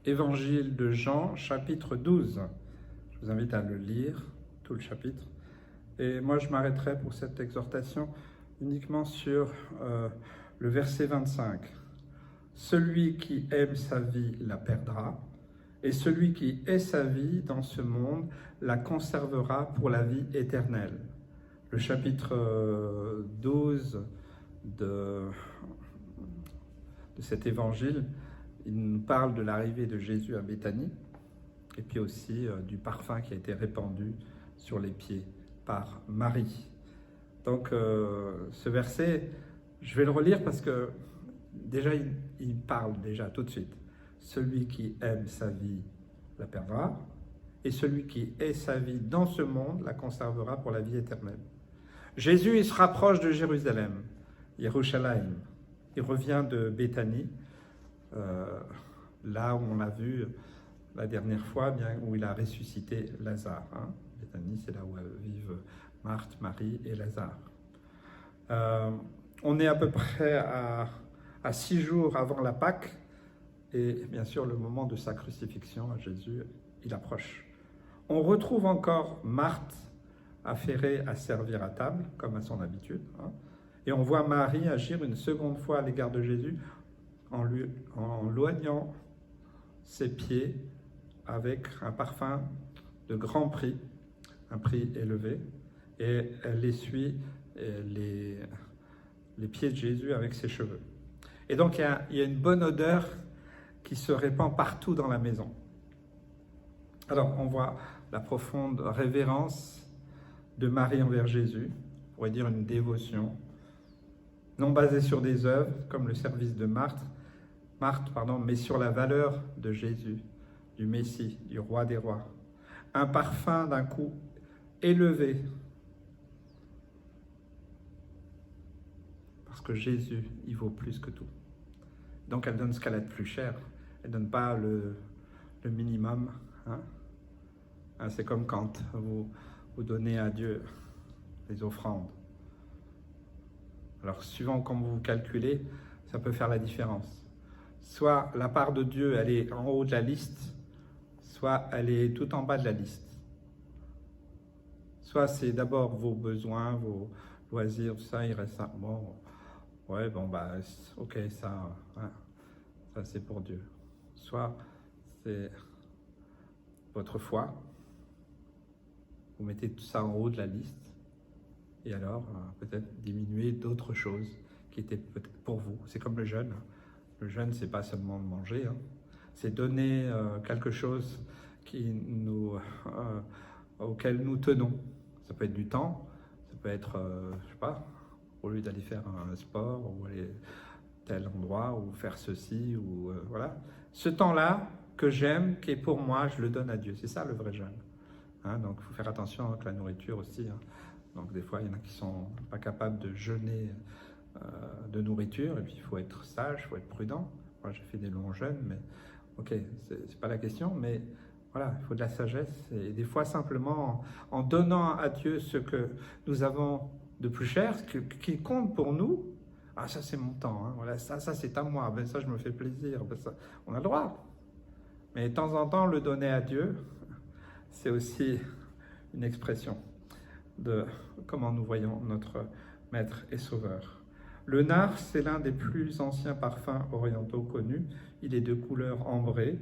Évangile de Jean, chapitre 12. Je vous invite à le lire, tout le chapitre. Et moi, je m'arrêterai pour cette exhortation uniquement sur le verset 25. Celui qui aime sa vie la perdra, et celui qui hait sa vie dans ce monde la conservera pour la vie éternelle. Le chapitre 12 de cet évangile, il nous parle de l'arrivée de Jésus à Béthanie, et puis aussi du parfum qui a été répandu sur les pieds par Marie. Donc ce verset, je vais le relire parce que déjà il parle déjà tout de suite. Celui qui aime sa vie la perdra, et celui qui hait sa vie dans ce monde la conservera pour la vie éternelle. Jésus, il se rapproche de Jérusalem, Yerushalayim. Il revient de Béthanie, là où on l'a vu la dernière fois, bien, où il a ressuscité Lazare. Béthanie, c'est là où vivent Marthe, Marie et Lazare. On est à peu près à 6 jours avant la Pâque, et bien sûr le moment de sa crucifixion à Jésus, il approche. On retrouve encore Marthe affairée à servir à table, comme à son habitude, et on voit Marie agir une seconde fois à l'égard de Jésus en loignant ses pieds avec un parfum de grand prix, un prix élevé, et elle essuie les pieds de Jésus avec ses cheveux. Et donc il y a une bonne odeur qui se répand partout dans la maison. Alors on voit la profonde révérence de Marie envers Jésus, on pourrait dire une dévotion, non basée sur des œuvres, comme le service de Marthe, mais sur la valeur de Jésus, du Messie, du roi des rois. Un parfum d'un coup élevé, parce que Jésus, il vaut plus que tout. Donc elle donne ce qu'elle a de plus cher, elle ne donne pas le minimum. C'est comme quand vous donnez à Dieu les offrandes. Alors, suivant comment vous calculez, ça peut faire la différence. Soit la part de Dieu, elle est en haut de la liste, soit elle est tout en bas de la liste. Soit c'est d'abord vos besoins, vos loisirs, tout ça, il reste ça. Bon, ouais, bon, ok, ça c'est pour Dieu. Soit c'est votre foi, vous mettez tout ça en haut de la liste, et alors peut-être diminuer d'autres choses qui étaient peut-être pour vous. C'est comme le jeûne. Le jeûne, c'est pas seulement de manger, c'est donner quelque chose auquel nous tenons. Ça peut être du temps, ça peut être, je sais pas, au lieu d'aller faire un sport, ou aller à tel endroit, ou faire ceci, ou voilà. Ce temps-là que j'aime, qui est pour moi, je le donne à Dieu. C'est ça le vrai jeûne. Donc il faut faire attention avec la nourriture aussi. Donc des fois, il y en a qui ne sont pas capables de jeûner de nourriture, et puis il faut être sage, il faut être prudent. Moi, j'ai fait des longs jeûnes, mais ok, c'est pas la question, mais voilà, il faut de la sagesse, et des fois simplement en donnant à Dieu ce que nous avons de plus cher, qui compte pour nous. Ça c'est mon temps, voilà, ça c'est à moi, ça je me fais plaisir, ça, on a le droit. Mais de temps en temps, le donner à Dieu, c'est aussi une expression de comment nous voyons notre Maître et Sauveur. Le nard, c'est l'un des plus anciens parfums orientaux connus. Il est de couleur ambrée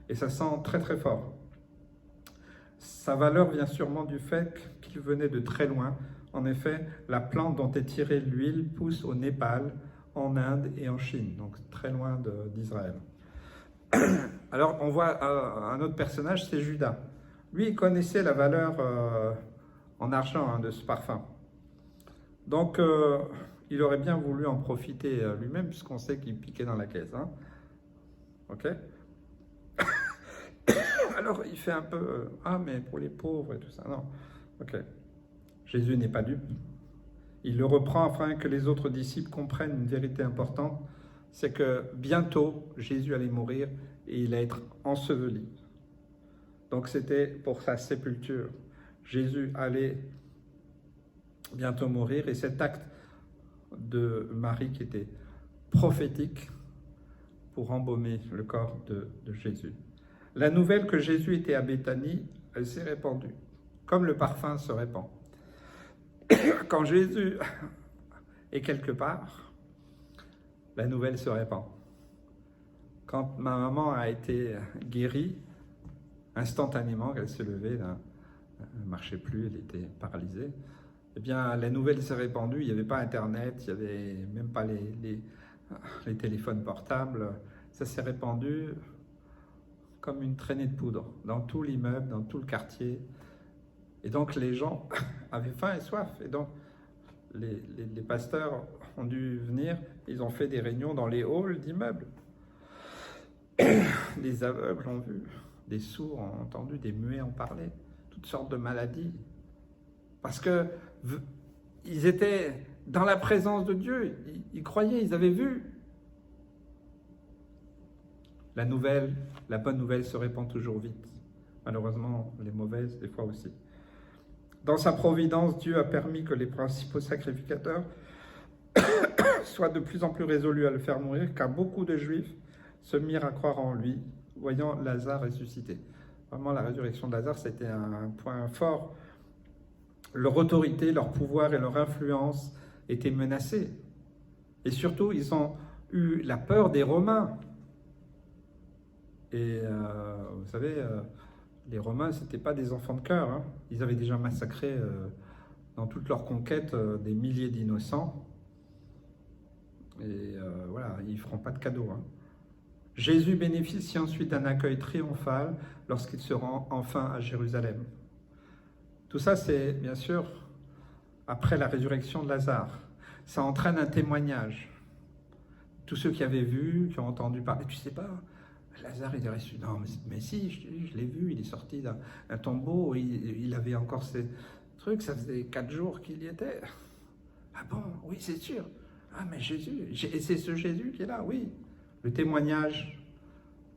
et ça sent très très fort. Sa valeur vient sûrement du fait qu'il venait de très loin. En effet, la plante dont est tirée l'huile pousse au Népal, en Inde et en Chine, donc très loin d'Israël. Alors on voit un autre personnage, c'est Judas. Lui, il connaissait la valeur en argent de ce parfum. Donc, il aurait bien voulu en profiter lui-même, puisqu'on sait qu'il piquait dans la caisse. Ok. Alors, il fait un peu, mais pour les pauvres et tout ça. Non, ok. Jésus n'est pas dupe. Il le reprend afin que les autres disciples comprennent une vérité importante, c'est que bientôt, Jésus allait mourir et il allait être enseveli. Donc c'était pour sa sépulture. Jésus allait bientôt mourir, et cet acte de Marie qui était prophétique pour embaumer le corps de Jésus. La nouvelle que Jésus était à Béthanie, elle s'est répandue, comme le parfum se répand. Quand Jésus est quelque part, la nouvelle se répand. Quand ma maman a été guérie, instantanément, elle s'est levée, elle ne marchait plus, elle était paralysée, eh bien, la nouvelle s'est répandue, il n'y avait pas Internet, il n'y avait même pas les téléphones portables, ça s'est répandu comme une traînée de poudre dans tout l'immeuble, dans tout le quartier. Et donc les gens avaient faim et soif. Et donc les pasteurs ont dû venir, ils ont fait des réunions dans les halls d'immeubles. Les aveugles ont vu, des sourds ont entendu, des muets ont parlé, toutes sortes de maladies. Parce que ils étaient dans la présence de Dieu, ils croyaient, ils avaient vu. La bonne nouvelle se répand toujours vite. Malheureusement, les mauvaises, des fois aussi. Dans sa providence, Dieu a permis que les principaux sacrificateurs soient de plus en plus résolus à le faire mourir, car beaucoup de Juifs se mirent à croire en lui, voyant Lazare ressuscité. Vraiment, la résurrection de Lazare, c'était un point fort. Leur autorité, leur pouvoir et leur influence étaient menacés. Et surtout, ils ont eu la peur des Romains. Et vous savez, les Romains, ce n'étaient pas des enfants de cœur. Hein. Ils avaient déjà massacré dans toute leur conquête des milliers d'innocents. Et voilà, ils ne feront pas de cadeaux. Hein. Jésus bénéficie ensuite d'un accueil triomphal lorsqu'il se rend enfin à Jérusalem. Tout ça, c'est bien sûr après la résurrection de Lazare. Ça entraîne un témoignage. Tous ceux qui avaient vu, qui ont entendu parler, tu sais pas, Lazare il est ressuscité. Non, mais si, je l'ai vu, il est sorti d'un tombeau, il avait encore ces trucs, ça faisait 4 jours qu'il y était. Ah bon, oui, c'est sûr. Ah, mais Jésus, et c'est ce Jésus qui est là, oui. Le témoignage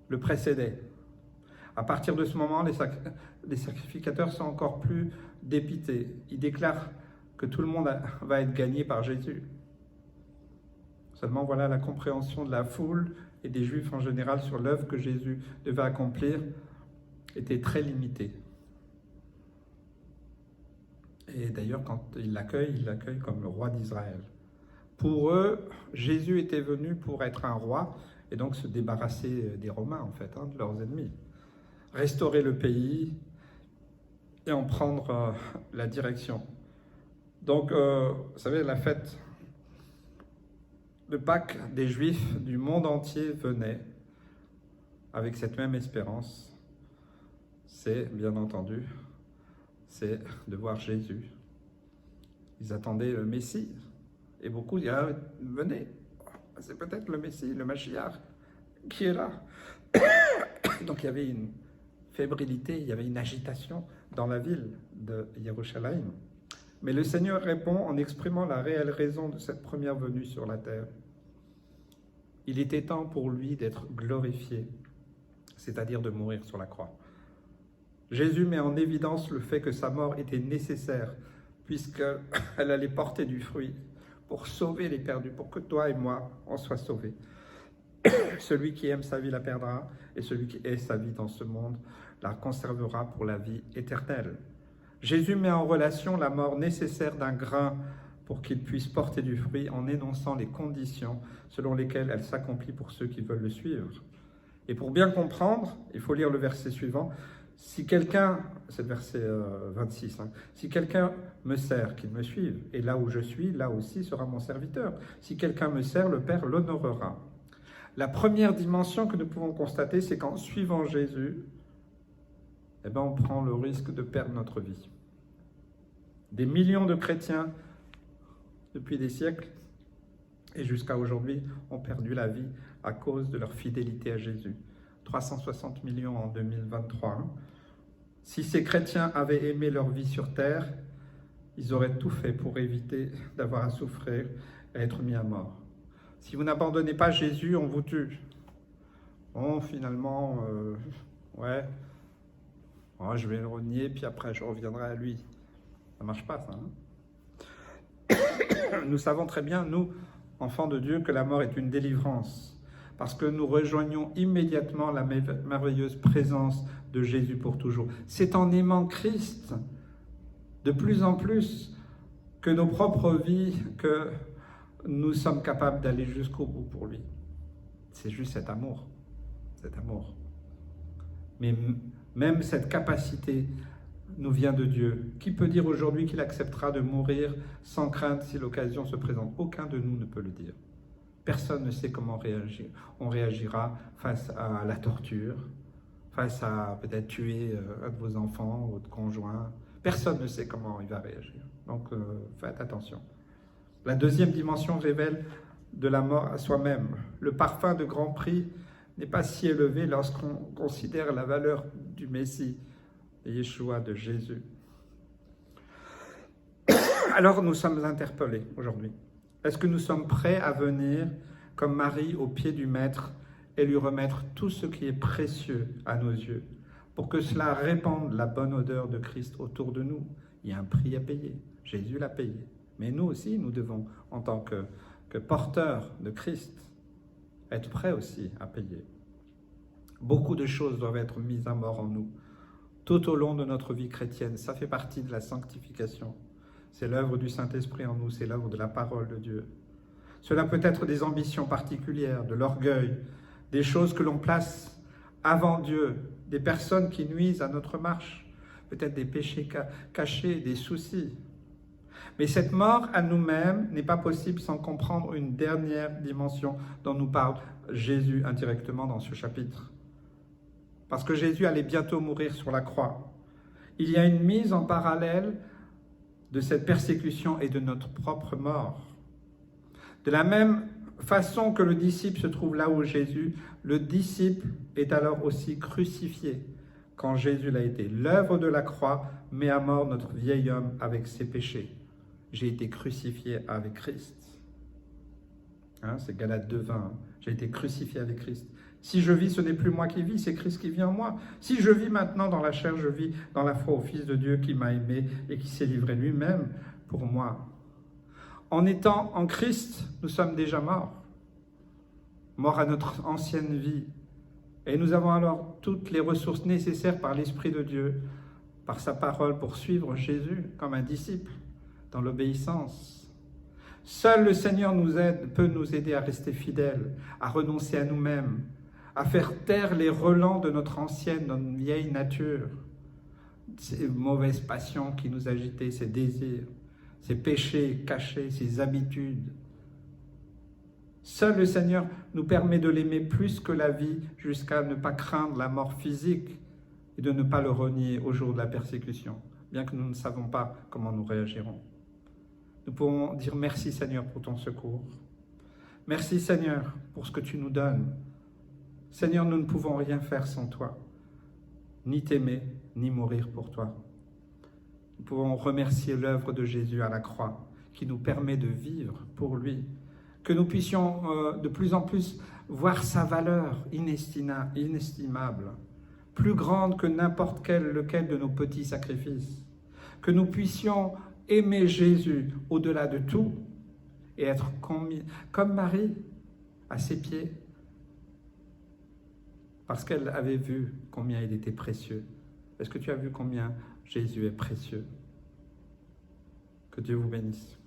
le précédait. À partir de ce moment, les sacrificateurs sont encore plus dépités. Ils déclarent que tout le monde va être gagné par Jésus. Seulement, voilà, la compréhension de la foule et des Juifs en général sur l'œuvre que Jésus devait accomplir était très limitée. Et d'ailleurs, quand ils l'accueillent comme le roi d'Israël. Pour eux, Jésus était venu pour être un roi et donc se débarrasser des Romains, en fait, de leurs ennemis. Restaurer le pays et en prendre la direction. Donc, vous savez, la fête de Pâques des Juifs du monde entier venait avec cette même espérance. C'est, bien entendu, c'est de voir Jésus. Ils attendaient le Messie. Et beaucoup disaient, ah, venez, c'est peut-être le Messie, le Mashiach, qui est là. Donc il y avait une fébrilité, il y avait une agitation dans la ville de Jérusalem. Mais le Seigneur répond en exprimant la réelle raison de cette première venue sur la terre. Il était temps pour lui d'être glorifié, c'est-à-dire de mourir sur la croix. Jésus met en évidence le fait que sa mort était nécessaire, puisqu'elle allait porter du fruit pour sauver les perdus, pour que toi et moi, on soit sauvés. Celui qui aime sa vie la perdra, et celui qui hait sa vie dans ce monde la conservera pour la vie éternelle. Jésus met en relation la mort nécessaire d'un grain pour qu'il puisse porter du fruit en énonçant les conditions selon lesquelles elle s'accomplit pour ceux qui veulent le suivre. Et pour bien comprendre, il faut lire le verset suivant. Si quelqu'un, c'est le verset 26, si quelqu'un me sert, qu'il me suive, et là où je suis, là aussi sera mon serviteur. Si quelqu'un me sert, le Père l'honorera. La première dimension que nous pouvons constater, c'est qu'en suivant Jésus, on prend le risque de perdre notre vie. Des millions de chrétiens, depuis des siècles, et jusqu'à aujourd'hui, ont perdu la vie à cause de leur fidélité à Jésus. 360 millions en 2023. Si ces chrétiens avaient aimé leur vie sur terre, ils auraient tout fait pour éviter d'avoir à souffrir et à être mis à mort. Si vous n'abandonnez pas Jésus, on vous tue. Bon, finalement, je vais le renier, puis après je reviendrai à lui. Ça ne marche pas, ça. Nous savons très bien, nous, enfants de Dieu, que la mort est une délivrance. parce que nous rejoignons immédiatement la merveilleuse présence de Jésus pour toujours. C'est en aimant Christ de plus en plus que nos propres vies, que nous sommes capables d'aller jusqu'au bout pour lui. C'est juste cet amour. Cet amour. Mais même cette capacité nous vient de Dieu. Qui peut dire aujourd'hui qu'il acceptera de mourir sans crainte si l'occasion se présente? Aucun de nous ne peut le dire. Personne ne sait comment réagir. On réagira face à la torture, face à peut-être tuer un de vos enfants, votre conjoint. Personne ne sait comment il va réagir. Donc faites attention. La deuxième dimension révèle de la mort à soi-même. Le parfum de grand prix n'est pas si élevé lorsqu'on considère la valeur du Messie, de Yeshua, de Jésus. Alors nous sommes interpellés aujourd'hui. Est-ce que nous sommes prêts à venir comme Marie au pied du Maître et lui remettre tout ce qui est précieux à nos yeux pour que cela répande la bonne odeur de Christ autour de nous? Il y a un prix à payer. Jésus l'a payé. Mais nous aussi, nous devons, en tant que porteurs de Christ, être prêts aussi à payer. Beaucoup de choses doivent être mises à mort en nous, tout au long de notre vie chrétienne. Ça fait partie de la sanctification. C'est l'œuvre du Saint-Esprit en nous, c'est l'œuvre de la parole de Dieu. Cela peut être des ambitions particulières, de l'orgueil, des choses que l'on place avant Dieu, des personnes qui nuisent à notre marche, peut-être des péchés cachés, des soucis. Mais cette mort à nous-mêmes n'est pas possible sans comprendre une dernière dimension dont nous parle Jésus indirectement dans ce chapitre. Parce que Jésus allait bientôt mourir sur la croix. Il y a une mise en parallèle de cette persécution et de notre propre mort. De la même façon que le disciple se trouve là où Jésus, le disciple est alors aussi crucifié quand Jésus l'a été. L'œuvre de la croix met à mort notre vieil homme avec ses péchés. J'ai été crucifié avec Christ. C'est Galates 2:20. J'ai été crucifié avec Christ. Si je vis, ce n'est plus moi qui vis, c'est Christ qui vit en moi. Si je vis maintenant dans la chair, je vis dans la foi au Fils de Dieu qui m'a aimé et qui s'est livré lui-même pour moi. En étant en Christ, nous sommes déjà morts. Morts à notre ancienne vie. Et nous avons alors toutes les ressources nécessaires par l'Esprit de Dieu, par sa parole, pour suivre Jésus comme un disciple, dans l'obéissance. Seul le Seigneur peut nous aider à rester fidèles, à renoncer à nous-mêmes, à faire taire les relents de notre ancienne, notre vieille nature, ces mauvaises passions qui nous agitaient, ces désirs, ces péchés cachés, ces habitudes. Seul le Seigneur nous permet de l'aimer plus que la vie, jusqu'à ne pas craindre la mort physique et de ne pas le renier au jour de la persécution, bien que nous ne savons pas comment nous réagirons. Nous pouvons dire merci Seigneur pour ton secours. Merci Seigneur pour ce que tu nous donnes. Seigneur, nous ne pouvons rien faire sans toi, ni t'aimer, ni mourir pour toi. Nous pouvons remercier l'œuvre de Jésus à la croix, qui nous permet de vivre pour lui, que nous puissions de plus en plus voir sa valeur inestimable, plus grande que n'importe lequel de nos petits sacrifices, que nous puissions aimer Jésus au-delà de tout et être comme Marie à ses pieds, parce qu'elle avait vu combien il était précieux. Est-ce que tu as vu combien Jésus est précieux? Que Dieu vous bénisse.